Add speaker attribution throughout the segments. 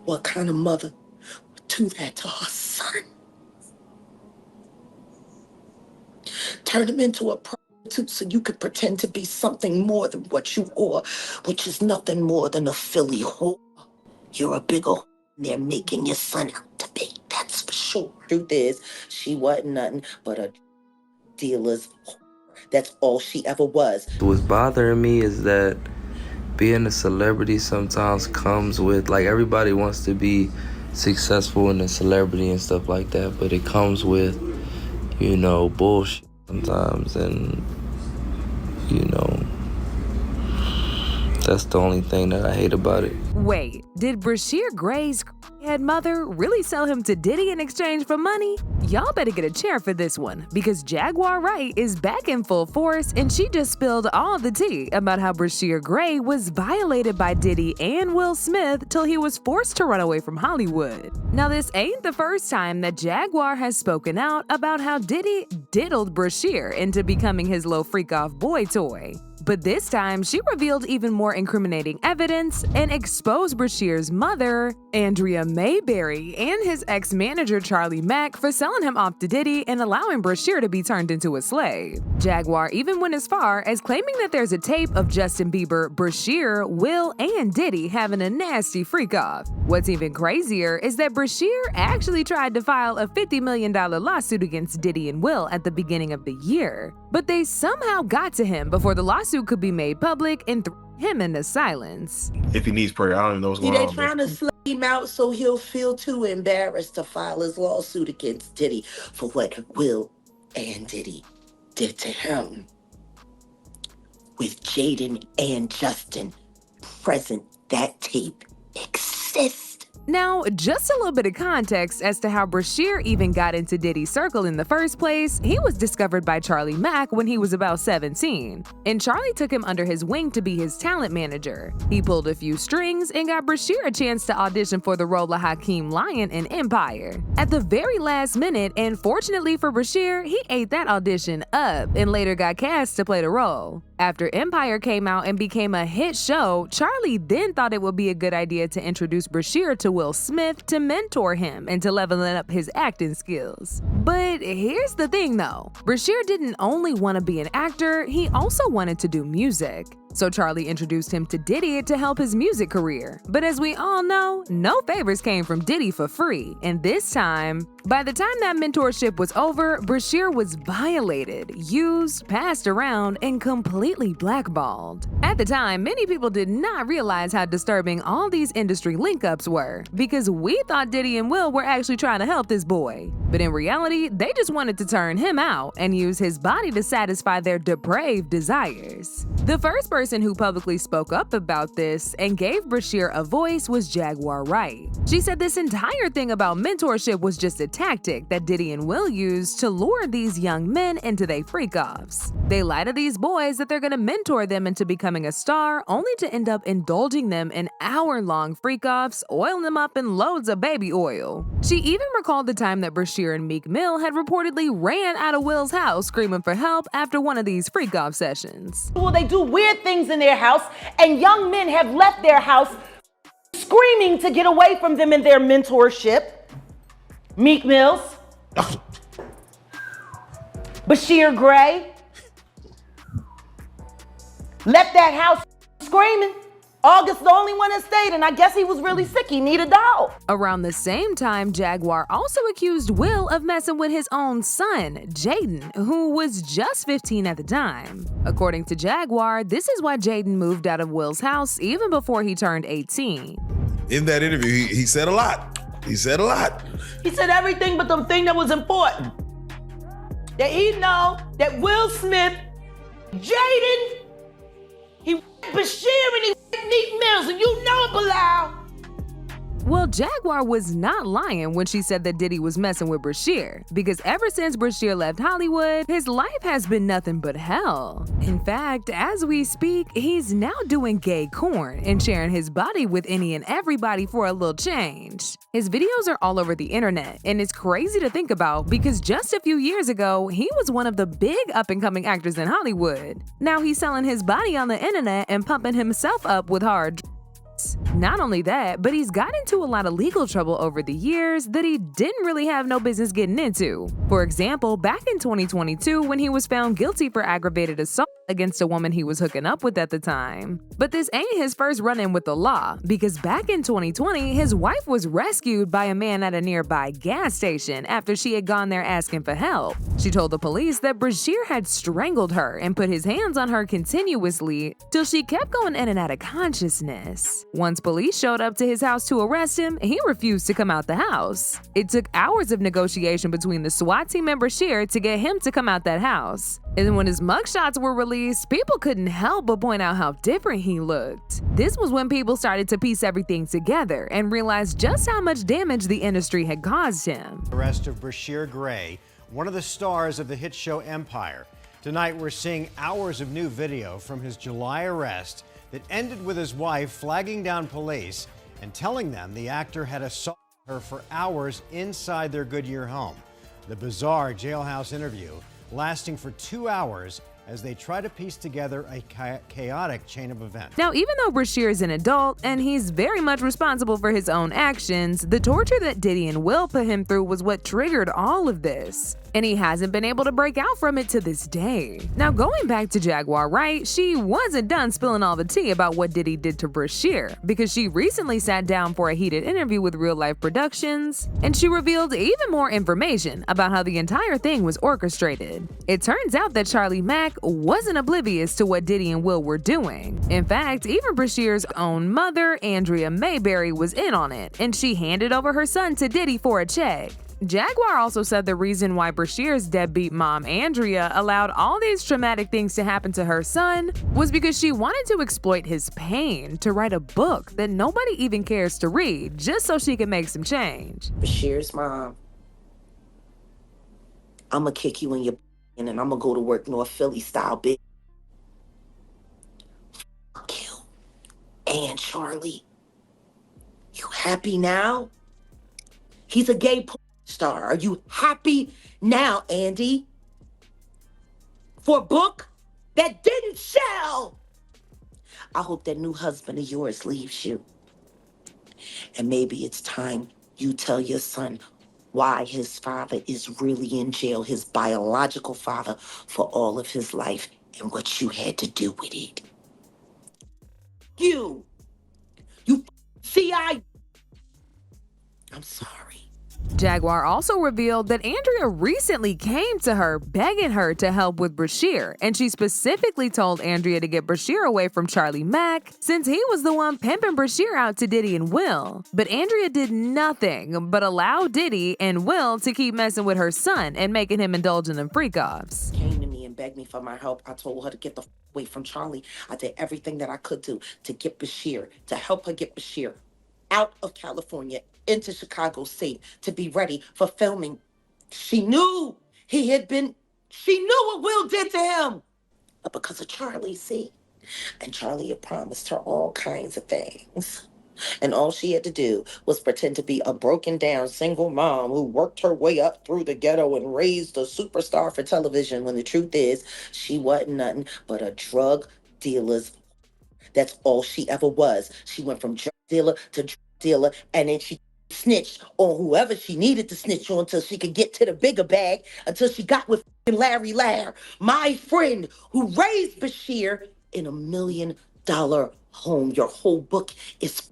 Speaker 1: What kind of mother would do that to her son? Turn him into a prostitute so you could pretend to be something more than what you are, which is nothing more than a Philly whore. You're a bigger whore than they're making your son out to be. That's for sure. Truth is, she wasn't nothing but a dealer's whore. That's all she ever was.
Speaker 2: What's bothering me is that being a celebrity sometimes comes with, like, everybody wants to be successful in a celebrity and stuff like that, but it comes with, bullshit sometimes, and, that's the only thing that I hate about it.
Speaker 3: Wait, did Bryshere Grey's head mother really sell him to Diddy in exchange for money? Y'all better get a chair for this one, because Jaguar Wright is back in full force, and she just spilled all the tea about how Bryshere Grey was violated by Diddy and Will Smith till he was forced to run away from Hollywood. Now, this ain't the first time that Jaguar has spoken out about how Diddy diddled Bryshere into becoming his little freak-off boy toy. But this time, she revealed even more incriminating evidence and exposed Bryshere's mother, Andria Mayberry, and his ex-manager Charlie Mack for selling him off to Diddy and allowing Bryshere to be turned into a slave. Jaguar even went as far as claiming that there's a tape of Justin Bieber, Bryshere, Will, and Diddy having a nasty freak-off. What's even crazier is that Bryshere actually tried to file a $50 million lawsuit against Diddy and Will at the beginning of the year, but they somehow got to him before the lawsuit could be made public and threw him into silence.
Speaker 4: If he needs prayer, I don't even know what's going on.
Speaker 1: They're trying to slay him out so he'll feel too embarrassed to file his lawsuit against Diddy for what Will and Diddy did to him. With Jaden and Justin present, that tape exists.
Speaker 3: Now, just a little bit of context as to how Brasher even got into Diddy's circle in the first place. He was discovered by Charlie Mack when he was about 17, and Charlie took him under his wing to be his talent manager. He pulled a few strings and got Brasher a chance to audition for the role of Hakeem Lion in Empire. At the very last minute, and fortunately for Brasher, he ate that audition up and later got cast to play the role. After Empire came out and became a hit show, Charlie then thought it would be a good idea to introduce Brasher to Will Smith to mentor him and to level up his acting skills. But here's the thing though, Brasher didn't only want to be an actor, he also wanted to do music. So Charlie introduced him to Diddy to help his music career. But as we all know, no favors came from Diddy for free. And this time, by the time that mentorship was over, Brasher was violated, used, passed around, and completely blackballed. At the time, many people did not realize how disturbing all these industry link-ups were, because we thought Diddy and Will were actually trying to help this boy. But in reality, they just wanted to turn him out and use his body to satisfy their depraved desires. The first person who publicly spoke up about this and gave Bryshere a voice was Jaguar Wright. She said this entire thing about mentorship was just a tactic that Diddy and Will used to lure these young men into their freak-offs. They lie to these boys that they're gonna mentor them into becoming a star, only to end up indulging them in hour-long freak-offs, oiling them up in loads of baby oil. She even recalled the time that Brasher and Meek Mill had reportedly ran out of Will's house screaming for help after one of these freak-off sessions.
Speaker 5: Well, they do weird things in their house, and young men have left their house screaming to get away from them in their mentorship. Meek Mills, Bryshere Grey, left that house screaming. August the only one that stayed, and I guess he was really sick. He needed a dog.
Speaker 3: Around the same time, Jaguar also accused Will of messing with his own son, Jaden, who was just 15 at the time. According to Jaguar, this is why Jaden moved out of Will's house even before he turned 18.
Speaker 6: In that interview, he said a lot. He said a lot.
Speaker 5: He said everything but the thing that was important. That he know that Will Smith, Jaden, he Brasher and he Meek Mills, and you know it, Bilal.
Speaker 3: Well, Jaguar was not lying when she said that Diddy was messing with Brasher, because ever since Brasher left Hollywood, his life has been nothing but hell. In fact, as we speak, he's now doing gay corn and sharing his body with any and everybody for a little change. His videos are all over the internet, and it's crazy to think about because just a few years ago, he was one of the big up-and-coming actors in Hollywood. Now he's selling his body on the internet and pumping himself up with hard. Not only that, but he's got into a lot of legal trouble over the years that he didn't really have no business getting into. For example, back in 2022 when he was found guilty for aggravated assault against a woman he was hooking up with at the time. But this ain't his first run-in with the law, because back in 2020, his wife was rescued by a man at a nearby gas station after she had gone there asking for help. She told the police that Bryshere had strangled her and put his hands on her continuously till she kept going in and out of consciousness. Once police showed up to his house to arrest him, he refused to come out the house. It took hours of negotiation between the SWAT team and Bryshere to get him to come out that house. And when his mugshots were released, people couldn't help but point out how different he looked. This was when people started to piece everything together and realize just how much damage the industry had caused him.
Speaker 7: Arrest of Bryshere Grey, one of the stars of the hit show Empire. Tonight we're seeing hours of new video from his July arrest that ended with his wife flagging down police and telling them the actor had assaulted her for hours inside their Goodyear home. The bizarre jailhouse interview lasting for 2 hours as they try to piece together a chaotic chain of events.
Speaker 3: Now, even though Brasher is an adult and he's very much responsible for his own actions, the torture that Diddy and Will put him through was what triggered all of this. And he hasn't been able to break out from it to this day. Now, going back to Jaguar Wright, she wasn't done spilling all the tea about what Diddy did to Brasher, because she recently sat down for a heated interview with Real Life Productions, and she revealed even more information about how the entire thing was orchestrated. It turns out that Charlie Mack wasn't oblivious to what Diddy and Will were doing. In fact, even Brashere's own mother, Andria Mayberry, was in on it, and she handed over her son to Diddy for a check. Jaguar also said the reason why Brashere's deadbeat mom, Andria, allowed all these traumatic things to happen to her son was because she wanted to exploit his pain to write a book that nobody even cares to read, just so she could make some change.
Speaker 1: Brashere's mom, I'ma kick you in your and then I'ma go to work North Philly style, bitch. Fuck you and Charlie. You happy now? He's a gay porn star. Are you happy now, Andy? For a book that didn't sell? I hope that new husband of yours leaves you. And maybe it's time you tell your son why his father is really in jail, his biological father, for all of his life and what you had to do with it. You CI. I'm sorry.
Speaker 3: Jaguar also revealed that Andria recently came to her begging her to help with Brasher, and she specifically told Andria to get Brasher away from Charlie Mack since he was the one pimping Brasher out to Diddy and Will. But Andria did nothing but allow Diddy and Will to keep messing with her son and making him indulge in them freak-offs.
Speaker 1: Came to me and begged me for my help. I told her to get the away from Charlie. I did everything that I could do to get Brasher, to help her get Brasher out of California into Chicago State to be ready for filming. She knew she knew what Will did to him. But because of Charlie, see? And Charlie had promised her all kinds of things. And all she had to do was pretend to be a broken down single mom who worked her way up through the ghetto and raised a superstar for television, when the truth is she wasn't nothing but a drug dealer's. That's all she ever was. She went from drug dealer to drug dealer, and then she snitched on whoever she needed to snitch on until she could get to the bigger bag, until she got with Larry Lair, my friend who raised Brasher in $1 million home. Your whole book is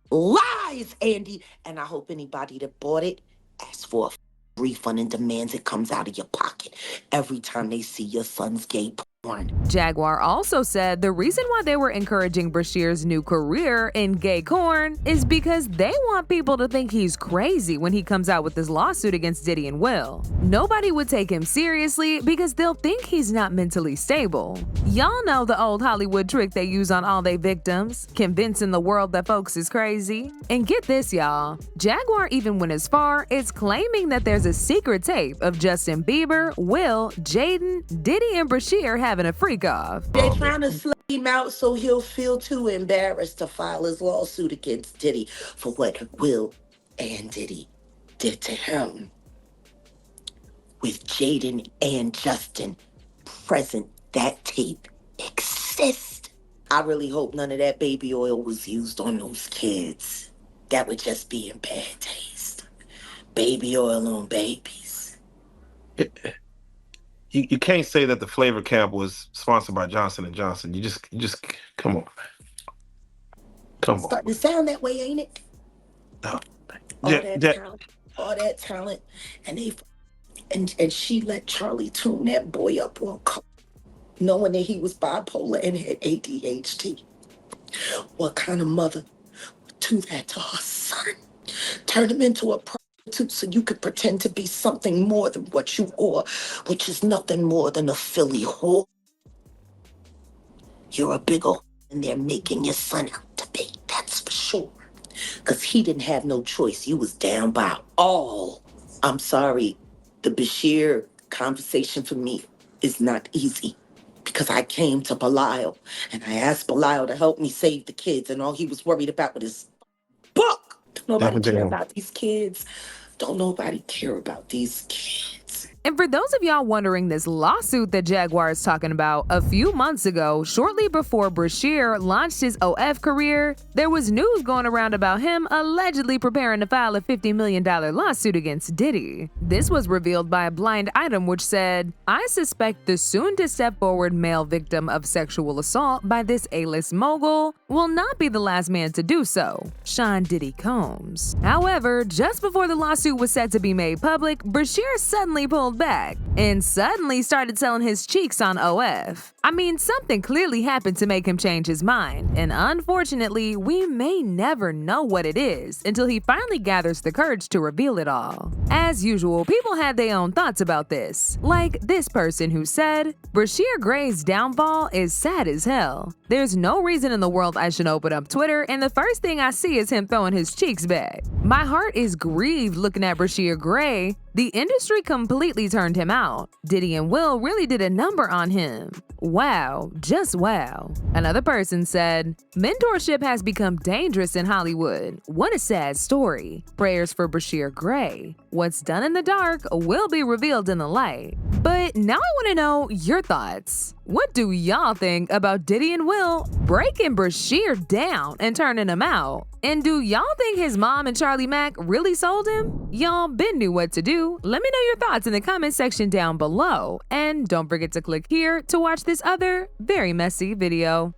Speaker 1: lies, Andy. And I hope anybody that bought it asks for a refund and demands it comes out of your pocket every time they see your son's gay porn.
Speaker 3: Jaguar also said the reason why they were encouraging Brashere's new career in gay corn is because they want people to think he's crazy when he comes out with this lawsuit against Diddy and Will. Nobody would take him seriously because they'll think he's not mentally stable. Y'all know the old Hollywood trick they use on all their victims, convincing the world that folks is crazy. And get this, y'all, Jaguar even went as far as claiming that there's a secret tape of Justin Bieber, Will, Jaden, Diddy, and Brasher having a freak-off.
Speaker 1: They're trying to slay him out so he'll feel too embarrassed to file his lawsuit against Diddy for what Will and Diddy did to him. With Jaden and Justin present, that tape exists. I really hope none of that baby oil was used on those kids. That would just be in bad taste. Baby oil on babies.
Speaker 4: You can't say that the flavor camp was sponsored by Johnson & Johnson. You just come on. Come on.
Speaker 1: Starting to sound that way, ain't it?
Speaker 4: No.
Speaker 1: All that talent, and she let Charlie tune that boy up on coke, knowing that he was bipolar and had ADHD. What kind of mother would do that to her son? Turn him into a prostitute so you could pretend to be something more than what you are, which is nothing more than a Philly whore. You're a bigger whore than they're making your son out to be, that's for sure. Because he didn't have no choice. You was down by all. I'm sorry. The Bryshere conversation for me is not easy. Because I came to Belial and I asked Belial to help me save the kids, and all he was worried about was his book. Don't nobody care about these kids. Don't nobody care about these kids.
Speaker 3: And for those of y'all wondering this lawsuit that Jaguar is talking about, a few months ago, shortly before Brasher launched his OF career, there was news going around about him allegedly preparing to file a $50 million lawsuit against Diddy. This was revealed by a blind item which said, "I suspect the soon-to-step forward male victim of sexual assault by this A-list mogul will not be the last man to do so, Sean Diddy Combs." However, just before the lawsuit was set to be made public, Brasher suddenly pulled back and suddenly started selling his cheeks on OF. I mean, something clearly happened to make him change his mind, and unfortunately, we may never know what it is until he finally gathers the courage to reveal it all. As usual, people had their own thoughts about this, like this person who said, "Bryshere Grey's downfall is sad as hell. There's no reason in the world I should open up Twitter and the first thing I see is him throwing his cheeks back. My heart is grieved looking at Bryshere Grey. The industry completely turned him out. Diddy and Will really did a number on him. Wow, just wow." Another person said, "Mentorship has become dangerous in Hollywood. What a sad story. Prayers for Bryshere Grey. What's done in the dark will be revealed in the light." But now I want to know your thoughts. What do y'all think about Diddy and Will breaking Brasher down and turning him out? And do y'all think his mom and Charlie Mack really sold him? Y'all been knew what to do. Let me know your thoughts in the comment section down below. And don't forget to click here to watch this other very messy video.